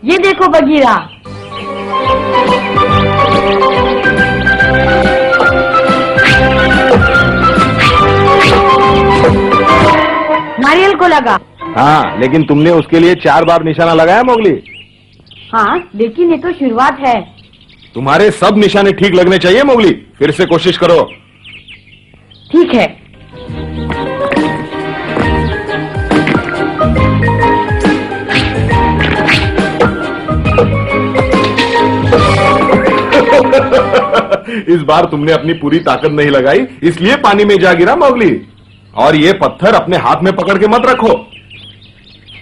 ये देखो बगीरा। नारियल को लगा। हाँ, लेकिन तुमने उसके लिए 4 बार निशाना लगाया मोगली। हाँ, लेकिन ये तो शुरुआत है। तुम्हारे सब निशाने ठीक लगने चाहिए मोगली। फिर से कोशिश करो। ठीक है। इस बार तुमने अपनी पूरी ताकत नहीं लगाई, इसलिए पानी में जा गिरा मोगली। और ये पत्थर अपने हाथ में पकड़ के मत रखो,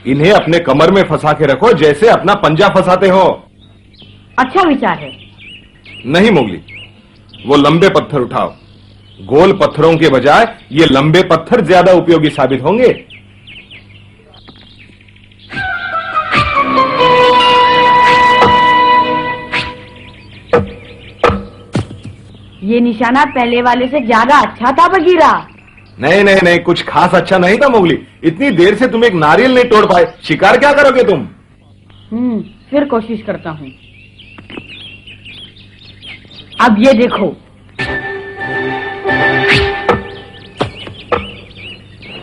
इन्हें अपने कमर में फंसा के रखो, जैसे अपना पंजा फंसाते हो। अच्छा विचार है। नहीं मोगली, वो लंबे पत्थर उठाओ। गोल पत्थरों के बजाय ये लंबे पत्थर ज्यादा उपयोगी साबित होंगे। ये निशाना पहले वाले से ज्यादा अच्छा था बगीरा। नहीं नहीं नहीं, कुछ खास अच्छा नहीं था मोगली। इतनी देर से तुम एक नारियल नहीं तोड़ पाए, शिकार क्या करोगे तुम? फिर कोशिश करता हूँ। अब ये देखो।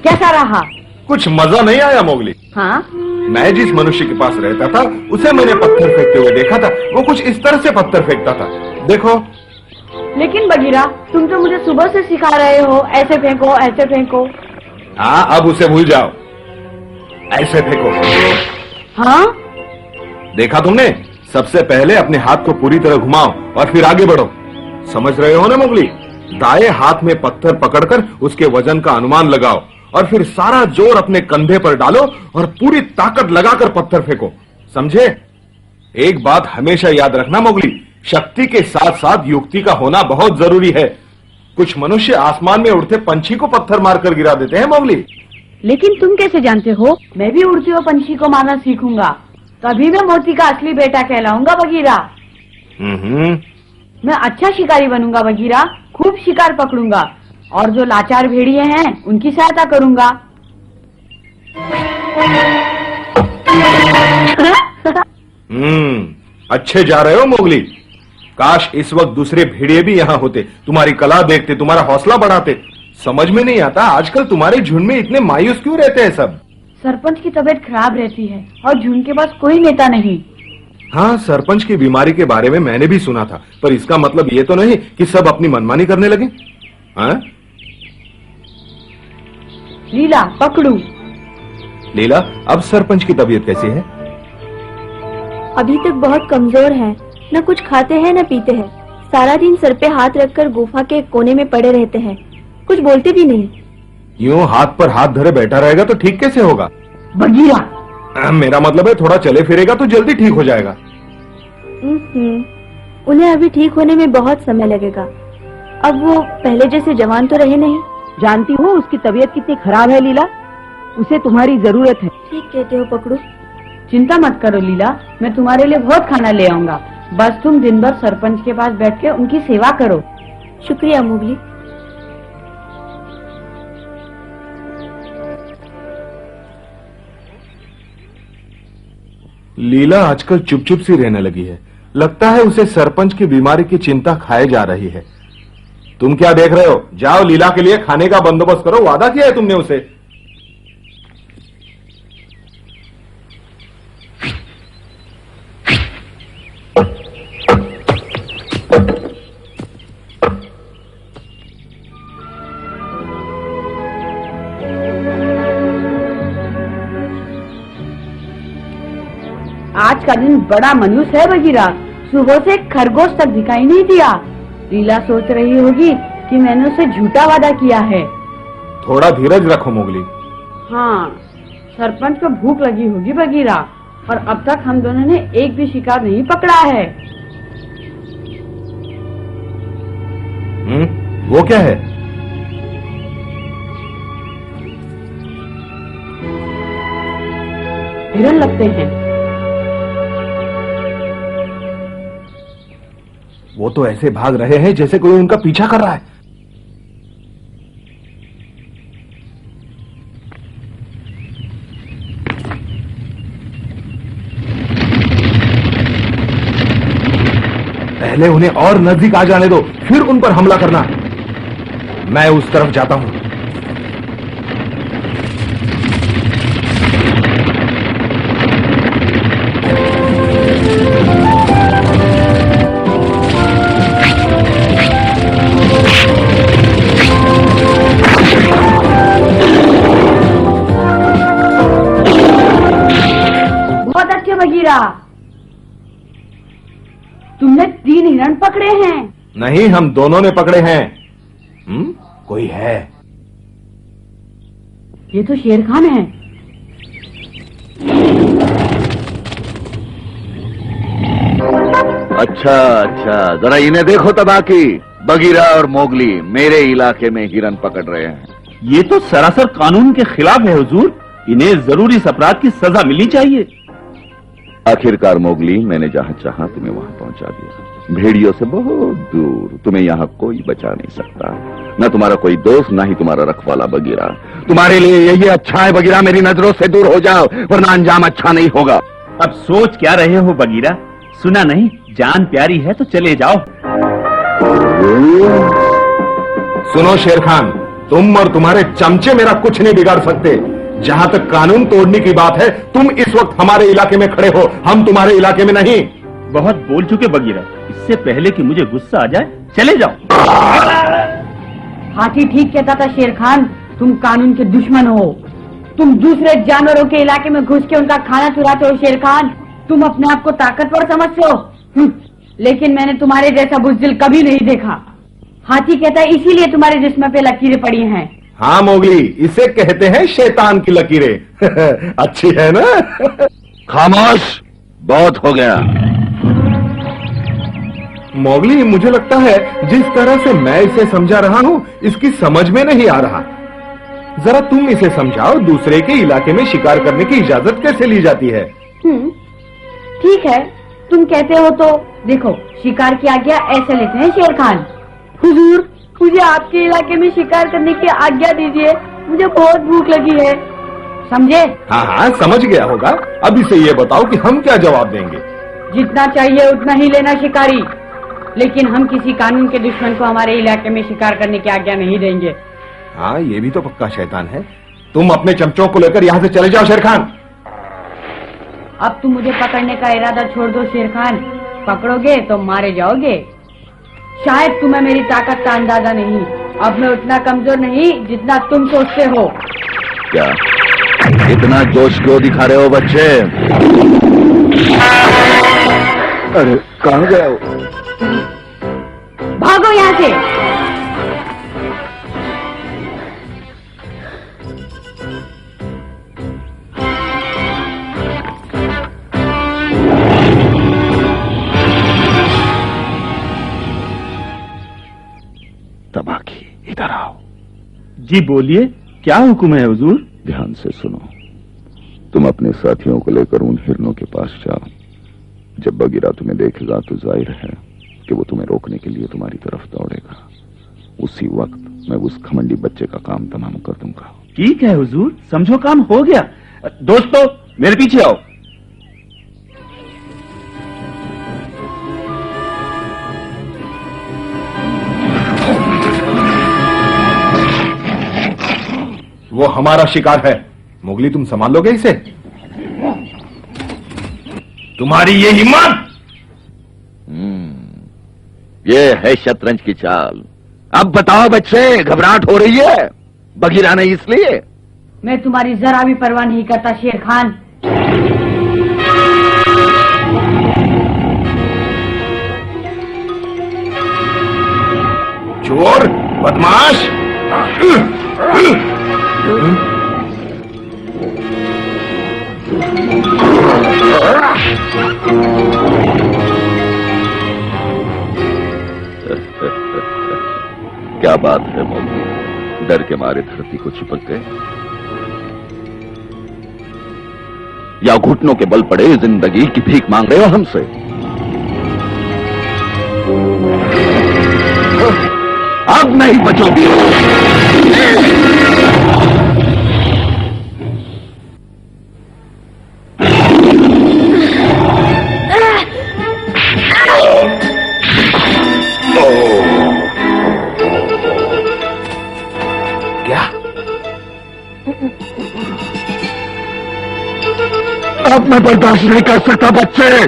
कैसा रहा? कुछ मजा नहीं आया मोगली। हाँ? मैं जिस मनुष्य के पास रहता था उसे मैंने पत्थर फेंकते हुए देखा था। वो कुछ इस तरह से पत्थर फेंकता था, देखो। लेकिन बगीरा, तुम तो मुझे सुबह से सिखा रहे हो, ऐसे फेंको ऐसे फेंको। हाँ, अब उसे भूल जाओ। ऐसे फेंको। हाँ? देखा तुमने? सबसे पहले अपने हाथ को पूरी तरह घुमाओ और फिर आगे बढ़ो। समझ रहे हो ना मोगली? दाएं हाथ में पत्थर पकड़कर उसके वजन का अनुमान लगाओ और फिर सारा जोर अपने कंधे पर डालो और पूरी ताकत लगाकर पत्थर फेंको। समझे? एक बात हमेशा याद रखना मोगली, शक्ति के साथ साथ युक्ति का होना बहुत जरूरी है। कुछ मनुष्य आसमान में उड़ते पंछी को पत्थर मारकर गिरा देते हैं मोगली। लेकिन तुम कैसे जानते हो? मैं भी उड़ते हुए पंछी को मारना सीखूंगा, तभी मैं मोती का असली बेटा कहलाऊंगा बगीरा। मैं अच्छा शिकारी बनूंगा बगीरा, खूब शिकार पकड़ूंगा और जो लाचार भेड़िए हैं उनकी सहायता करूंगा। अच्छे जा रहे हो मोगली। काश इस वक्त दूसरे भेड़िए भी यहाँ होते, तुम्हारी कला देखते, तुम्हारा हौसला बढ़ाते। समझ में नहीं आता आजकल तुम्हारे झुंड में इतने मायूस क्यों रहते हैं सब? सरपंच की तबीयत खराब रहती है और झुंड के पास कोई नेता नहीं। हाँ, सरपंच की बीमारी के बारे में मैंने भी सुना था, पर इसका मतलब ये तो नहीं कि सब अपनी मनमानी करने लगे। हाँ? लीला पकड़ू। लीला, अब सरपंच की तबीयत कैसी है? अभी तक बहुत कमजोर है, न कुछ खाते हैं न पीते हैं। सारा दिन सर पे हाथ रखकर गुफा के कोने में पड़े रहते हैं, कुछ बोलते भी नहीं। यूं हाथ पर हाथ धरे बैठा रहेगा तो ठीक कैसे होगा? बगीरा, मेरा मतलब है थोड़ा चले फिरेगा तो जल्दी ठीक हो जाएगा। उन्हें अभी ठीक होने में बहुत समय लगेगा। अब वो पहले जैसे जवान तो रहे नहीं। जानती हो उसकी तबीयत कितनी खराब है लीला, उसे तुम्हारी जरूरत है। ठीक कहते हो पकड़ू। चिंता मत करो लीला, मैं तुम्हारे लिए बहुत खाना ले आऊंगा। बस तुम दिन भर सरपंच के पास बैठ के उनकी सेवा करो। शुक्रिया मोगली। लीला आजकल चुप चुप सी रहने लगी है। लगता है उसे सरपंच की बीमारी की चिंता खाए जा रही है। तुम क्या देख रहे हो? जाओ लीला के लिए खाने का बंदोबस्त करो, वादा किया है तुमने उसे। आज का दिन बड़ा मनहूस है बगीरा, सुबह से खरगोश तक दिखाई नहीं दिया। लीला सोच रही होगी कि मैंने उसे झूठा वादा किया है। थोड़ा धीरज रखो मोगली। हाँ, सरपंच को भूख लगी होगी बगीरा, और अब तक हम दोनों ने एक भी शिकार नहीं पकड़ा है। वो क्या है? हिरन लगते हैं। वो तो ऐसे भाग रहे हैं जैसे कोई उनका पीछा कर रहा है। पहले उन्हें और नजदीक आ जाने दो, फिर उन पर हमला करना। मैं उस तरफ जाता हूं। बहुत अच्छे बगीरा, तुमने 3 हिरण पकड़े हैं। नहीं, हम दोनों ने पकड़े हैं। कोई है। ये तो शेर खान है। अच्छा अच्छा, जरा इन्हें देखो तबाकी। बगीरा और मोगली मेरे इलाके में हिरन पकड़ रहे हैं। ये तो सरासर कानून के खिलाफ है हुजूर। इन्हें जरूर इस अपराध की सजा मिलनी चाहिए। आखिरकार मोगली, मैंने जहां चाहा तुम्हें वहां पहुंचा दिया। भेड़ियों से बहुत दूर। तुम्हें यहाँ कोई बचा नहीं सकता। न तुम्हारा कोई दोस्त, न ही तुम्हारा रखवाला बगीरा। तुम्हारे लिए यही अच्छा है बगीरा, मेरी नजरों से दूर हो जाओ, वरना अंजाम अच्छा नहीं होगा। अब सोच क्या रहे हो बगीरा? सुना नहीं, जान प्यारी है तो चले जाओ। सुनो शेर खान, तुम और तुम्हारे चमचे मेरा कुछ नहीं बिगाड़ सकते। जहां तक कानून तोड़ने की बात है, तुम इस वक्त हमारे इलाके में खड़े हो, हम तुम्हारे इलाके में नहीं। बहुत बोल चुके बगीरा, इससे पहले कि मुझे गुस्सा आ जाए चले जाओ। हाथी ठीक कहता था शेर खान, तुम कानून के दुश्मन हो। तुम दूसरे जानवरों के इलाके में घुस के उनका खाना चुराते हो शेर खान। तुम अपने आप को ताकतवर समझते हो, लेकिन मैंने तुम्हारे जैसा बुज़दिल कभी नहीं देखा। हाथी कहता है इसीलिए तुम्हारे जिस्म पे लकीरें पड़ी हैं। हाँ मोगली, इसे कहते हैं शैतान की लकीरें। अच्छी है ना? खामोश, बहुत हो गया। मोगली, मुझे लगता है जिस तरह से मैं इसे समझा रहा हूँ, इसकी समझ में नहीं आ रहा। जरा तुम इसे समझाओ, दूसरे के इलाके में शिकार करने की इजाजत कैसे ली जाती है? ठीक है, तुम कहते हो तो देखो, शिकार की आज्ञा ऐसे लेते हैं शेर खान। हुजूर, मुझे आपके इलाके में शिकार करने की आज्ञा दीजिए, मुझे बहुत भूख लगी है। समझे? हाँ हाँ, समझ गया होगा। अब इसे ये बताओ कि हम क्या जवाब देंगे। जितना चाहिए उतना ही लेना शिकारी, लेकिन हम किसी कानून के दुश्मन को हमारे इलाके में शिकार करने की आज्ञा नहीं देंगे। हाँ, ये भी तो पक्का शैतान है। तुम अपने चमचों को लेकर यहाँ से चले जाओ शेर खान। अब तुम मुझे पकड़ने का इरादा छोड़ दो शेर खान। पकड़ोगे तो मारे जाओगे। शायद तुम्हें मेरी ताकत का अंदाजा नहीं। अब मैं उतना कमजोर नहीं जितना तुम सोचते हो। क्या इतना जोश क्यों दिखा रहे हो बच्चे? अरे कहाँ गए हो? भागो यहाँ से। तबाकी, इधर आओ। जी बोलिए, क्या हुक्म है हुजूर? ध्यान से सुनो। तुम अपने साथियों को लेकर उन हिरणों के पास जाओ। जब बगीरा तुम्हें देखेगा तो जाहिर है कि वो तुम्हें रोकने के लिए तुम्हारी तरफ दौड़ेगा। उसी वक्त मैं उस खमंडी बच्चे का काम तमाम कर दूंगा। ठीक है हुजूर, समझो काम हो गया। दोस्तों, मेरे पीछे आओ। वो हमारा शिकार है। मोगली, तुम संभाल लोगे इसे? तुम्हारी ये हिम्मत! ये है शतरंज की चाल। अब बताओ बच्चे, घबराहट हो रही है? बगीरा नहीं इसलिए? मैं तुम्हारी जरा भी परवाह नहीं करता शेर खान। चोर, बदमाश! क्या बात है मोगली, डर के मारे धरती को चिपक गए? या घुटनों के बल पड़े जिंदगी की भीख मांग रहे हो हमसे? अब नहीं बचोगे। अब मैं बर्दाश्त नहीं कर सकता बच्चे।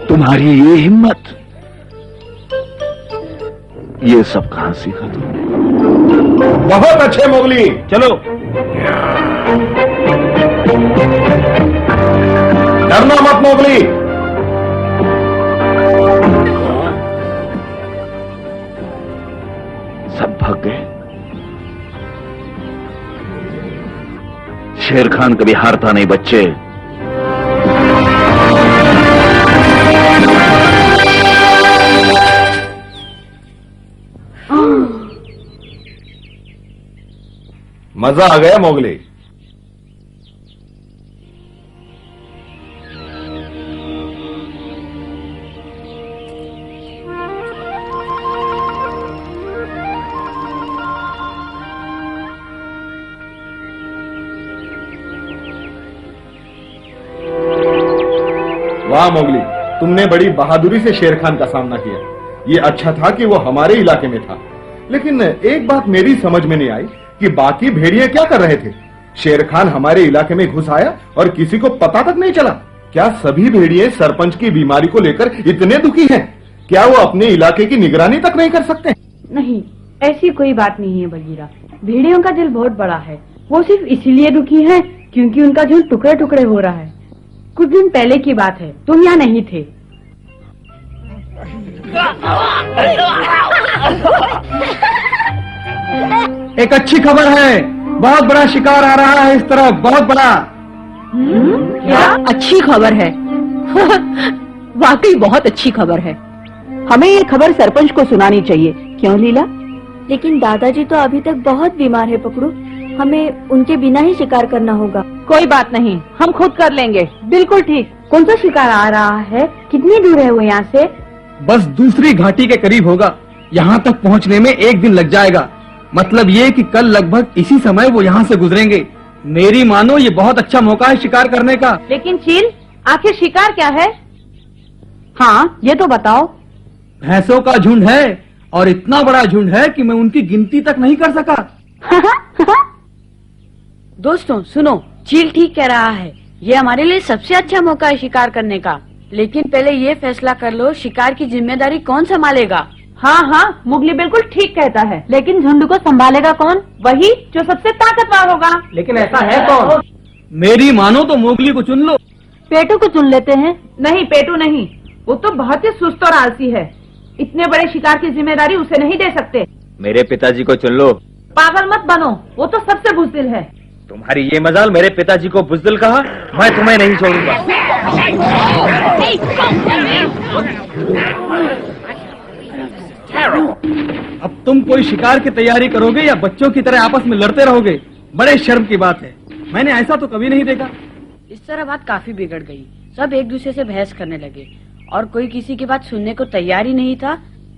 तुम्हारी ये हिम्मत, ये सब कहां सीखा तुमने? बहुत अच्छे मोगली, चलो। डरना मत मोगली। सब भाग गए। शेर खान कभी हारता नहीं बच्चे। मजा आ गया मोगली। वाह मोगली, तुमने बड़ी बहादुरी से शेर खान का सामना किया। ये अच्छा था कि वो हमारे इलाके में था, लेकिन एक बात मेरी समझ में नहीं आई कि बाकी भेड़िए क्या कर रहे थे। शेर खान हमारे इलाके में घुस आया और किसी को पता तक नहीं चला। क्या सभी भेड़िए सरपंच की बीमारी को लेकर इतने दुखी हैं? क्या वो अपने इलाके की निगरानी तक नहीं कर सकते? नहीं, ऐसी कोई बात नहीं है बगीरा। भेड़ियों का दिल बहुत बड़ा है। वो सिर्फ इसलिए दुखी है क्योंकि उनका झुंड टुकड़े टुकड़े हो रहा है। कुछ दिन पहले की बात है, तुम यहाँ नहीं थे। एक अच्छी खबर है, बहुत बड़ा शिकार आ रहा है इस तरफ, बहुत बड़ा। क्या अच्छी खबर है? वाकई बहुत अच्छी खबर है। हमें ये खबर सरपंच को सुनानी चाहिए, क्यों लीला? लेकिन दादाजी तो अभी तक बहुत बीमार है पकड़ू। हमें उनके बिना ही शिकार करना होगा। कोई बात नहीं, हम खुद कर लेंगे। बिल्कुल ठीक। कौन सा शिकार आ रहा है? कितनी दूर है वो यहाँ से? बस दूसरी घाटी के करीब होगा। यहाँ तक पहुँचने में 1 दिन लग जाएगा। मतलब ये कि कल लगभग इसी समय वो यहाँ से गुजरेंगे। मेरी मानो ये बहुत अच्छा मौका है शिकार करने का। लेकिन चील, आखिर शिकार क्या है? हाँ, ये तो बताओ। भैंसों का झुंड है और इतना बड़ा झुंड है कि मैं उनकी गिनती तक नहीं कर सका। दोस्तों सुनो, चील ठीक कह रहा है। ये हमारे लिए सबसे अच्छा मौका है शिकार करने का। लेकिन पहले ये फैसला कर लो, शिकार की जिम्मेदारी कौन संभालेगा? हाँ हाँ, मुगली बिल्कुल ठीक कहता है। लेकिन झुंड को संभालेगा कौन? वही जो सबसे ताकतवर होगा। लेकिन ऐसा है कौन? मेरी मानो तो मोगली को चुन लो। पेटू को चुन लेते हैं। नहीं, पेटू नहीं, वो तो बहुत ही सुस्त और आलसी है। इतने बड़े शिकार की जिम्मेदारी उसे नहीं दे सकते। मेरे पिताजी को चुन लो। पागल मत बनो, वो तो सबसे बुज़दिल है। तुम्हारी ये मजाल, मेरे पिताजी को बुज़दिल कहा? मैं तुम्हें नहीं छोड़ूंगा। अब तुम कोई शिकार की तैयारी करोगे या बच्चों की तरह आपस में लड़ते रहोगे? बड़े शर्म की बात है, मैंने ऐसा तो कभी नहीं देखा। इस तरह बात काफी बिगड़ गई। सब एक दूसरे से बहस करने लगे और कोई किसी की बात सुनने को तैयार ही नहीं था।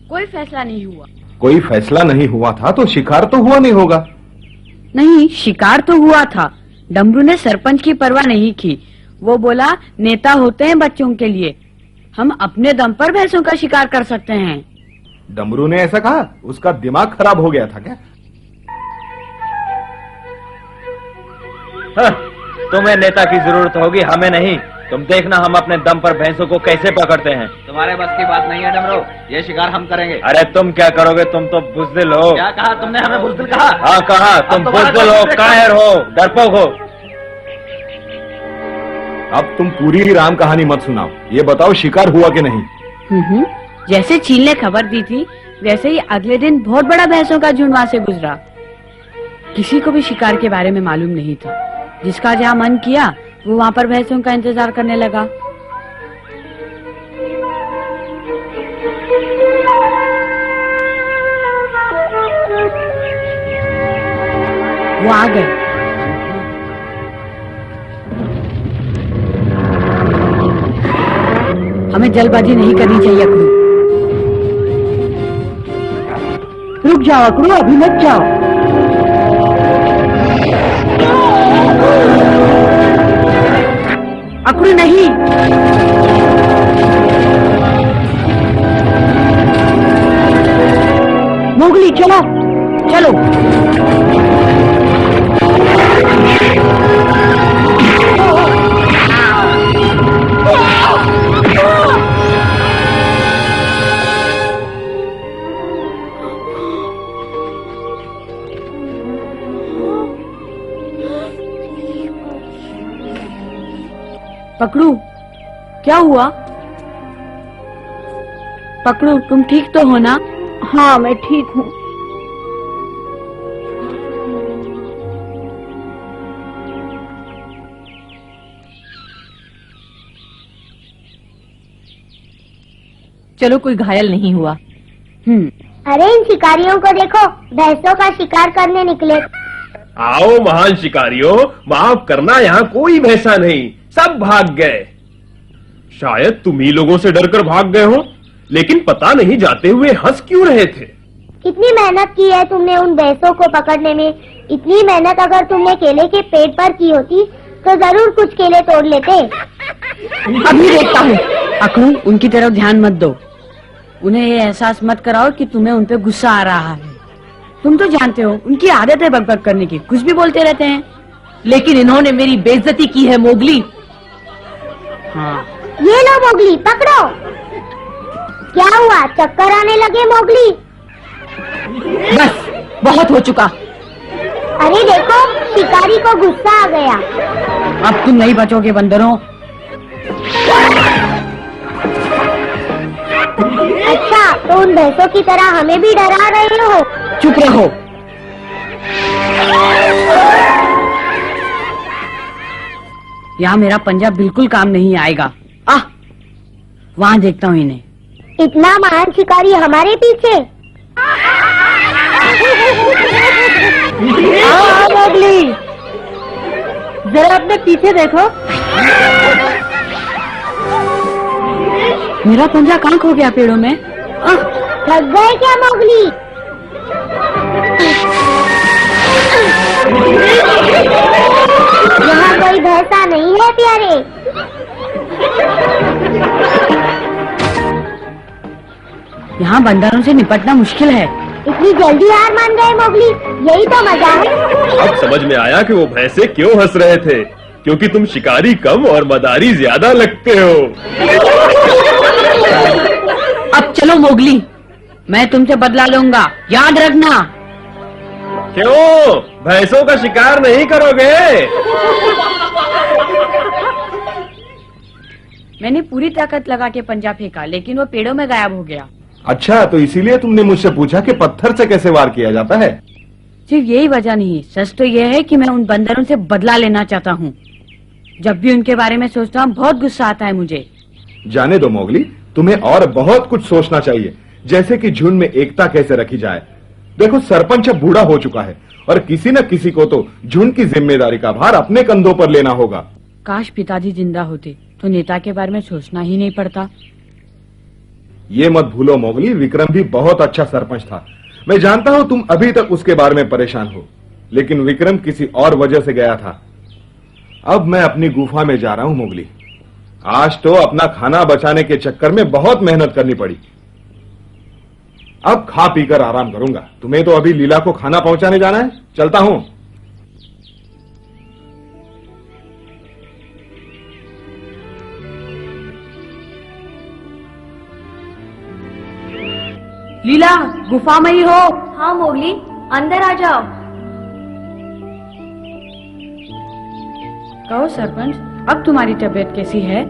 कोई फैसला नहीं हुआ। कोई फैसला नहीं हुआ था तो शिकार तो हुआ नहीं होगा। नहीं, शिकार तो हुआ था। डमरू ने सरपंच की परवाह नहीं की। वो बोला, नेता होते हैं बच्चों के लिए, हम अपने दम पर भैंसों का शिकार कर सकते हैं। डमरू ने ऐसा कहा? उसका दिमाग खराब हो गया था क्या? तुम्हें नेता की जरूरत होगी, हमें नहीं। तुम देखना हम अपने दम पर भैंसों को कैसे पकड़ते हैं। तुम्हारे बस की बात नहीं है डमरू, ये शिकार हम करेंगे। अरे तुम क्या करोगे? तुम तो बुज़दिल हो। क्या कहा तुमने? हमें बुज़दिल कहा? हाँ कहा। तुम बुज़दिल हो, कायर हो, डरपोक हो। अब तुम पूरी राम कहानी मत सुनाओ, ये बताओ शिकार हुआ कि नहीं? जैसे चील ने खबर दी थी वैसे ही अगले दिन बहुत बड़ा भैंसों का झुंड वहां से गुजरा। किसी को भी शिकार के बारे में मालूम नहीं था। जिसका जहाँ मन किया वो वहाँ पर भैंसों का इंतजार करने लगा। वो आ गए। हमें जल्दबाजी नहीं करनी चाहिए अकड़ू। रुक जाओ अकड़ू, अभी मत जाओ। अकड़ू नहीं। मोगली चलो चलो। पकड़ू, क्या हुआ? पकड़ू, तुम ठीक तो हो ना? हाँ मैं ठीक हूँ। चलो कोई घायल नहीं हुआ। अरे इन शिकारियों को देखो, भैंसों का शिकार करने निकले। आओ महान शिकारियों, माफ करना, यहाँ कोई भैंसा नहीं, सब भाग गए। शायद तुम ही लोगों से डरकर भाग गए हो, लेकिन पता नहीं जाते हुए हंस क्यों रहे थे। कितनी मेहनत की है तुमने उन भैंसों को पकड़ने में। इतनी मेहनत अगर तुमने केले के पेड़ पर की होती तो जरूर कुछ केले तोड़ लेते। अभी देखता हूँ। अकड़ू, उनकी तरफ ध्यान मत दो। उन्हें ये एहसास मत कराओ कि तुम्हें उन पे गुस्सा आ रहा है। तुम तो जानते हो उनकी आदत है बकबक करने की, कुछ भी बोलते रहते हैं। लेकिन इन्होंने मेरी बेइज्जती की है मोगली। हाँ, ये लो मोगली, पकड़ो। क्या हुआ, चक्कर आने लगे मोगली? बस बहुत हो चुका। अरे देखो, शिकारी को गुस्सा आ गया। अब तुम नहीं बचोगे बंदरों। अच्छा, तो उन भैंसों की तरह हमें भी डरा रहे हो? चुप रहो। यहाँ मेरा पंजा बिल्कुल काम नहीं आएगा। वहाँ देखता हूँ इन्हें। इतना महान शिकारी हमारे पीछे। मोगली, जरा अपने पीछे देखो। मेरा पंजा कहाँ खो गया पेड़ों में? थक गए क्या मोगली? यहाँ कोई भैंसा नहीं है प्यारे। यहाँ बंदरों से निपटना मुश्किल है। इतनी जल्दी हार मान गए मोगली, यही तो मजा है। अब समझ में आया कि वो भैंसे क्यों हंस रहे थे, क्योंकि तुम शिकारी कम और मदारी ज्यादा लगते हो। अब चलो मोगली, मैं तुमसे बदला लूंगा, याद रखना। क्यों, भैंसों का शिकार नहीं करोगे? मैंने पूरी ताकत लगा के पंजा फेंका, लेकिन वो पेड़ों में गायब हो गया। अच्छा, तो इसीलिए तुमने मुझसे पूछा कि पत्थर से कैसे वार किया जाता है? सिर्फ यही वजह नहीं, सच तो यह है कि मैं उन बंदरों से बदला लेना चाहता हूँ। जब भी उनके बारे में सोचता हूँ बहुत गुस्सा आता है मुझे। जाने दो मोगली, तुम्हें और बहुत कुछ सोचना चाहिए, जैसे कि झुंड में एकता कैसे रखी जाए। देखो, सरपंच अब बूढ़ा हो चुका है और किसी न किसी को तो झुंड की जिम्मेदारी का भार अपने कंधों पर लेना होगा। काश पिताजी जिंदा होते तो नेता के बारे में सोचना ही नहीं पड़ता। ये मत भूलो मोगली, विक्रम भी बहुत अच्छा सरपंच था। मैं जानता हूं तुम अभी तक उसके बारे में परेशान हो, लेकिन विक्रम किसी और वजह से गया था। अब मैं अपनी गुफा में जा रहा हूं मोगली। आज तो अपना खाना बचाने के चक्कर में बहुत मेहनत करनी पड़ी। अब खा पीकर आराम करूंगा। तुम्हें तो अभी लीला को खाना पहुंचाने जाना है, चलता हूं। लीला, गुफा में ही हो? हाँ मोगली, अंदर आ जाओ। कहो सरपंच, अब तुम्हारी तबीयत कैसी है?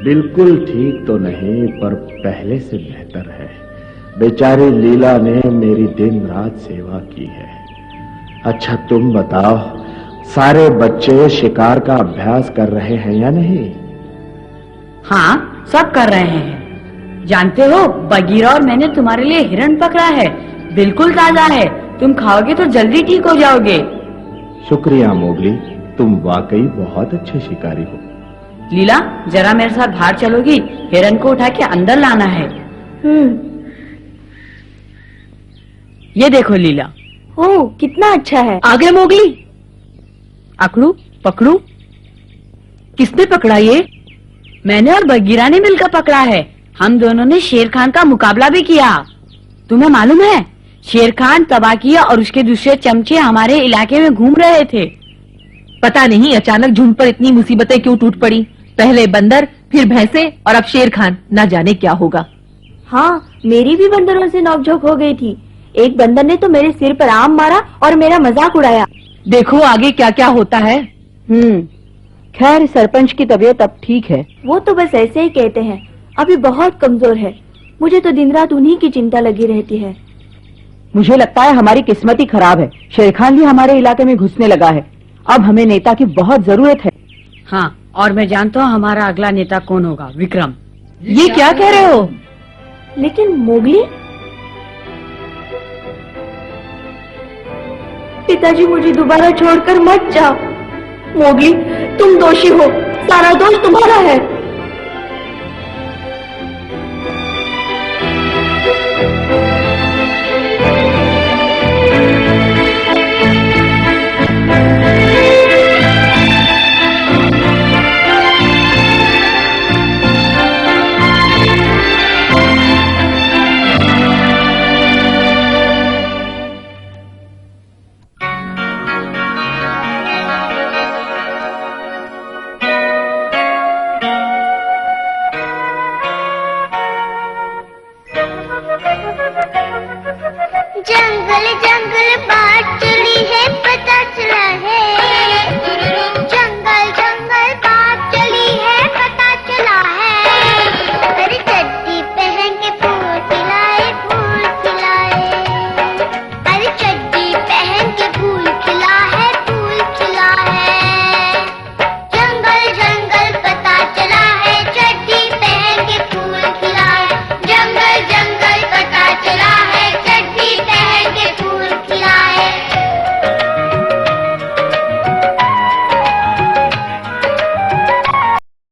बिल्कुल ठीक तो नहीं, पर पहले से बेहतर है। बेचारी लीला ने मेरी दिन रात सेवा की है। अच्छा तुम बताओ, सारे बच्चे शिकार का अभ्यास कर रहे हैं या नहीं? हाँ, सब कर रहे हैं। जानते हो, बगीरा और मैंने तुम्हारे लिए हिरण पकड़ा है, बिल्कुल ताजा है। तुम खाओगे तो जल्दी ठीक हो जाओगे। शुक्रिया मोगली, तुम वाकई बहुत अच्छे शिकारी हो। लीला, जरा मेरे साथ बाहर चलोगी? हिरण को उठा के अंदर लाना है। ये देखो लीला। ओह, कितना अच्छा है। आगे मोगली। अकड़ू, पकड़ू। किसने पकड़ा ये? मैंने और बगीरा ने मिलकर पकड़ा है। हम दोनों ने शेर खान का मुकाबला भी किया। तुम्हें मालूम है शेर खान, तबाकिया और उसके दूसरे चमचे हमारे इलाके में घूम रहे थे। पता नहीं अचानक झुंड पर इतनी मुसीबतें क्यों टूट पड़ी। पहले बंदर, फिर भैंसे और अब शेर खान। ना जाने क्या होगा। हाँ, मेरी भी बंदरों से नोकझोंक हो गई थी। एक बंदर ने तो मेरे सिर पर आम मारा और मेरा मजाक उड़ाया। देखो आगे क्या क्या होता है। खैर सरपंच की तबीयत अब ठीक है। वो तो बस ऐसे ही कहते हैं, अभी बहुत कमजोर है। मुझे तो दिन रात उन्हीं की चिंता लगी रहती है। मुझे लगता है हमारी किस्मत ही खराब है। शेर खान भी हमारे इलाके में घुसने लगा है। अब हमें नेता की बहुत जरूरत है। हाँ, और मैं जानता हूँ हमारा अगला नेता कौन होगा, विक्रम। ये क्या कह रहे हो? लेकिन मोगली, पिताजी मुझे दोबारा छोड़कर मत जाओ। मोगली, तुम दोषी हो, सारा दोष तुम्हारा है। जंगल